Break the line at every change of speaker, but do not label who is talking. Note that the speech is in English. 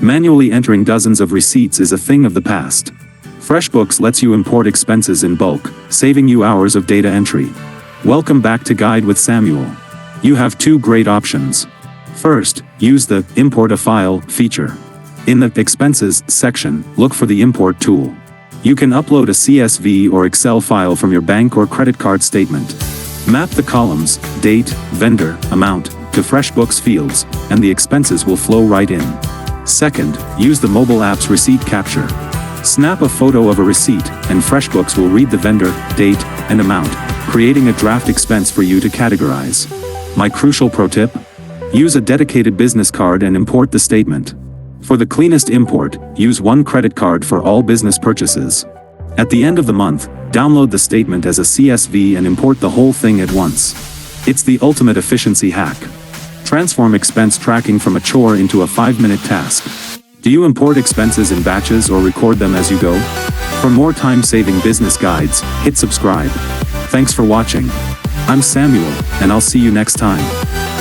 Manually entering dozens of receipts is a thing of the past. FreshBooks lets you import expenses in bulk, saving you hours of data entry. Welcome back to Guide with Samuel. You have two great options. First, use the Import a File feature. In the Expenses section, look for the Import tool. You can upload a CSV or Excel file from your bank or credit card statement. Map the columns, date, vendor, amount, to FreshBooks fields, and the expenses will flow right in. Second, use the mobile app's receipt capture. Snap a photo of a receipt, and FreshBooks will read the vendor, date, and amount, creating a draft expense for you to categorize. My crucial pro tip? Use a dedicated business card and import the statement. For the cleanest import, use one credit card for all business purchases. At the end of the month, download the statement as a CSV and import the whole thing at once. It's the ultimate efficiency hack. Transform expense tracking from a chore into a 5-minute task. Do you import expenses in batches or record them as you go? For more time-saving business guides, hit subscribe. Thanks for watching. I'm Samuel, and I'll see you next time.